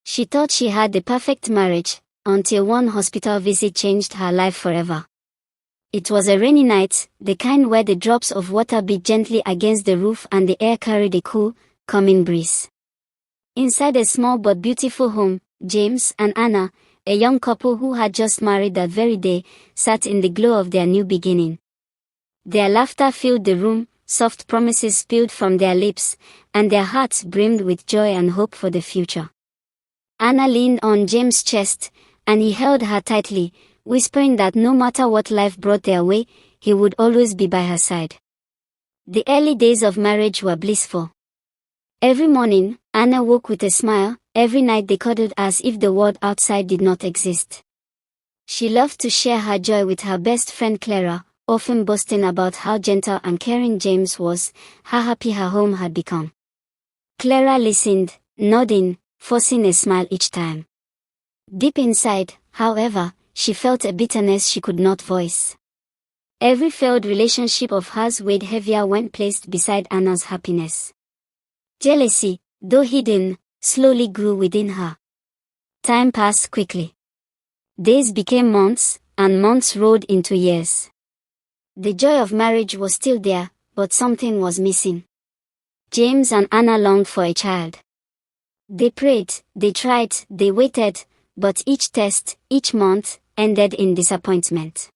She thought she had the perfect marriage, until one hospital visit changed her life forever. It was a rainy night, the kind where the drops of water beat gently against the roof and the air carried a cool, calming breeze. Inside a small but beautiful home, James and Anna, a young couple who had just married that very day, sat in the glow of their new beginning. Their laughter filled the room, soft promises spilled from their lips, and their hearts brimmed with joy and hope for the future. Anna leaned on James' chest, and he held her tightly, whispering that no matter what life brought their way, he would always be by her side. The early days of marriage were blissful. Every morning, Anna woke with a smile, every night they cuddled as if the world outside did not exist. She loved to share her joy with her best friend Clara, often boasting about how gentle and caring James was, how happy her home had become. Clara listened, nodding, forcing a smile each time. Deep inside, however, she felt a bitterness she could not voice. Every failed relationship of hers weighed heavier when placed beside Anna's happiness. Jealousy, though hidden, slowly grew within her. Time passed quickly. Days became months, and months rolled into years. The joy of marriage was still there, but something was missing. James and Anna longed for a child. They prayed, they tried, they waited, but each test, each month, ended in disappointment.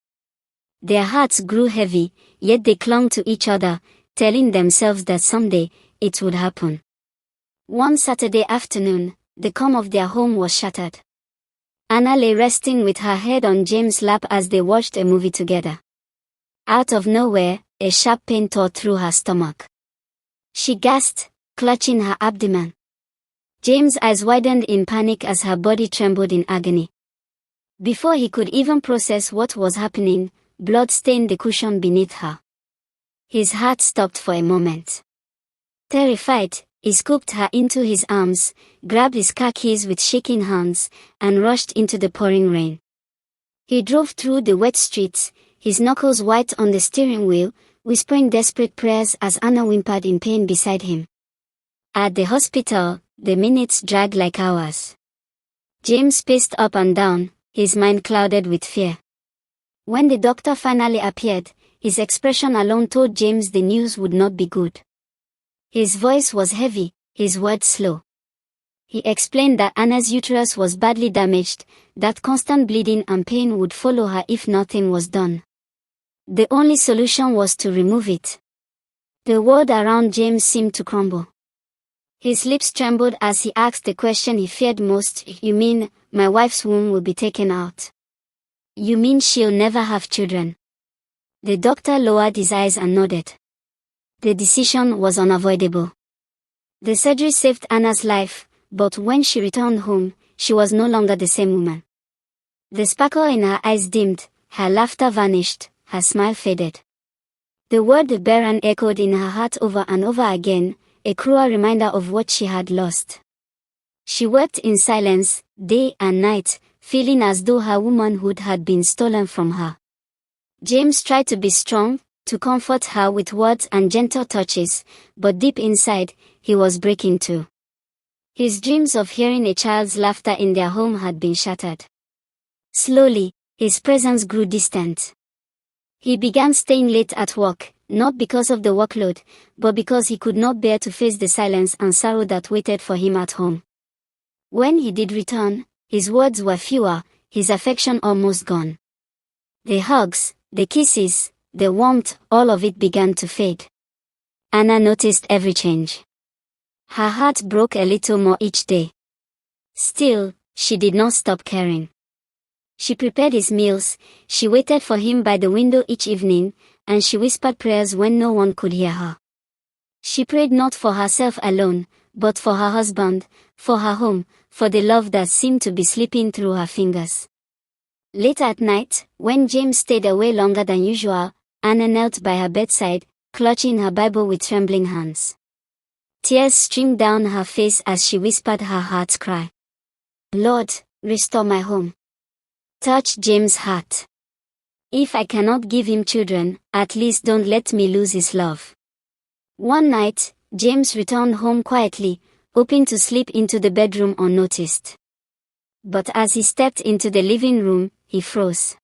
Their hearts grew heavy, yet they clung to each other, telling themselves that someday, it would happen. One Saturday afternoon, the calm of their home was shattered. Anna lay resting with her head on James' lap as they watched a movie together. Out of nowhere, a sharp pain tore through her stomach. She gasped, clutching her abdomen. James' eyes widened in panic as her body trembled in agony. Before he could even process what was happening, blood stained the cushion beneath her. His heart stopped for a moment. Terrified, he scooped her into his arms, grabbed his car keys with shaking hands, and rushed into the pouring rain. He drove through the wet streets, his knuckles white on the steering wheel, whispering desperate prayers as Anna whimpered in pain beside him. At the hospital, the minutes dragged like hours. James paced up and down, his mind clouded with fear. When the doctor finally appeared, his expression alone told James the news would not be good. His voice was heavy, his words slow. He explained that Anna's uterus was badly damaged, that constant bleeding and pain would follow her if nothing was done. The only solution was to remove it. The world around James seemed to crumble. His lips trembled as he asked the question he feared most. You mean, my wife's womb will be taken out? You mean she'll never have children? The doctor lowered his eyes and nodded. The decision was unavoidable. The surgery saved Anna's life, but when she returned home, she was no longer the same woman. The sparkle in her eyes dimmed, her laughter vanished, her smile faded. The word barren echoed in her heart over and over again, a cruel reminder of what she had lost. She wept in silence, day and night, feeling as though her womanhood had been stolen from her. James tried to be strong, to comfort her with words and gentle touches, but deep inside, he was breaking too. His dreams of hearing a child's laughter in their home had been shattered. Slowly, his presence grew distant. He began staying late at work, not because of the workload, but because he could not bear to face the silence and sorrow that waited for him at home. When he did return, his words were fewer, his affection almost gone. The hugs, the kisses, the warmth, all of it began to fade. Anna noticed every change. Her heart broke a little more each day. Still, she did not stop caring. She prepared his meals, she waited for him by the window each evening, and she whispered prayers when no one could hear her. She prayed not for herself alone, but for her husband, for her home, for the love that seemed to be slipping through her fingers. Late at night, when James stayed away longer than usual, Anna knelt by her bedside, clutching her Bible with trembling hands. Tears streamed down her face as she whispered her heart's cry. Lord, restore my home. Touch James' heart. If I cannot give him children, at least don't let me lose his love. One night, James returned home quietly, hoping to slip into the bedroom unnoticed. But as he stepped into the living room, he froze.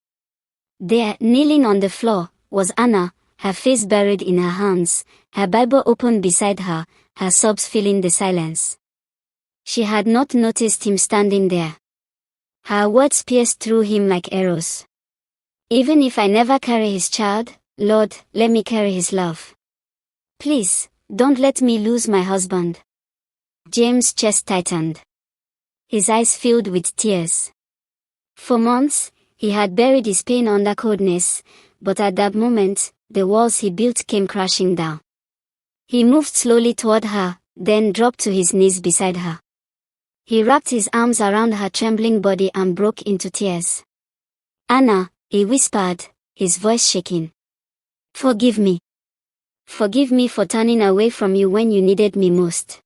There, kneeling on the floor, was Anna, her face buried in her hands, her Bible open beside her, her sobs filling the silence. She had not noticed him standing there. Her words pierced through him like arrows. Even if I never carry his child, Lord, let me carry his love. Please, don't let me lose my husband. James' chest tightened. His eyes filled with tears. For months, he had buried his pain under coldness, but at that moment, the walls he built came crashing down. He moved slowly toward her, then dropped to his knees beside her. He wrapped his arms around her trembling body and broke into tears. Anna, he whispered, his voice shaking. Forgive me. Forgive me for turning away from you when you needed me most.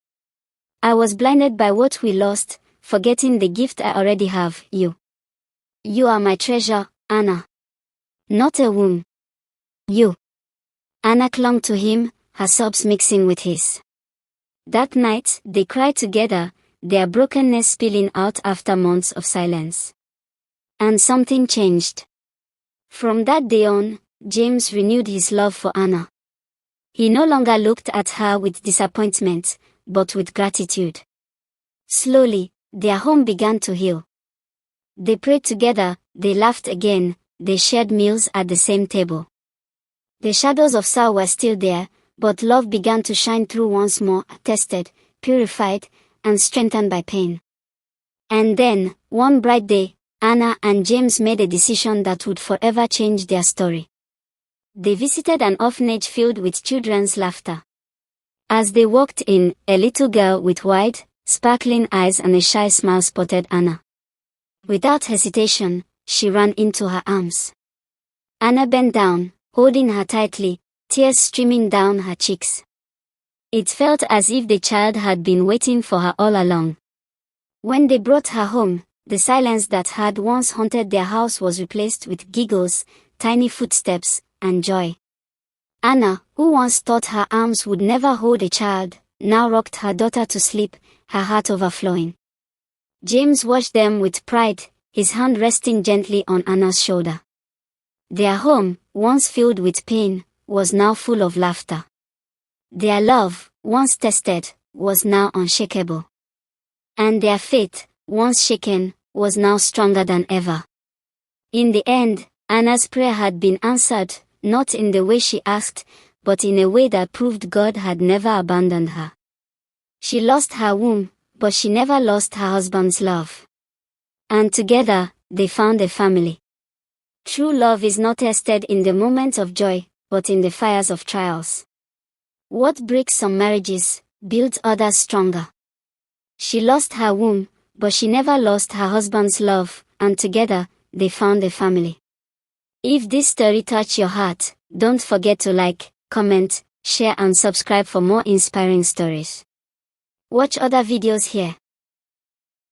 I was blinded by what we lost, forgetting the gift I already have, you. You are my treasure, Anna. Not a womb. You. Anna clung to him, her sobs mixing with his. That night, they cried together, their brokenness spilling out after months of silence. And something changed. From that day on, James renewed his love for Anna. He no longer looked at her with disappointment, but with gratitude. Slowly, their home began to heal. They prayed together, they laughed again, they shared meals at the same table. The shadows of sorrow were still there, but love began to shine through once more, tested, purified, and strengthened by pain. And then, one bright day, Anna and James made a decision that would forever change their story. They visited an orphanage filled with children's laughter. As they walked in, a little girl with wide, sparkling eyes and a shy smile spotted Anna. Without hesitation, she ran into her arms. Anna bent down, holding her tightly, tears streaming down her cheeks. It felt as if the child had been waiting for her all along. When they brought her home, the silence that had once haunted their house was replaced with giggles, tiny footsteps, and joy. Anna, who once thought her arms would never hold a child, now rocked her daughter to sleep, her heart overflowing. James watched them with pride, his hand resting gently on Anna's shoulder. Their home, once filled with pain, was now full of laughter. Their love, once tested, was now unshakable. And their faith, once shaken, was now stronger than ever. In the end, Anna's prayer had been answered, not in the way she asked, but in a way that proved God had never abandoned her. She lost her womb, but she never lost her husband's love. And together, they found a family. True love is not tested in the moments of joy, but in the fires of trials. What breaks some marriages, builds others stronger. She lost her womb, but she never lost her husband's love, and together, they found a family. If this story touched your heart, don't forget to like, comment, share and subscribe for more inspiring stories. Watch other videos here.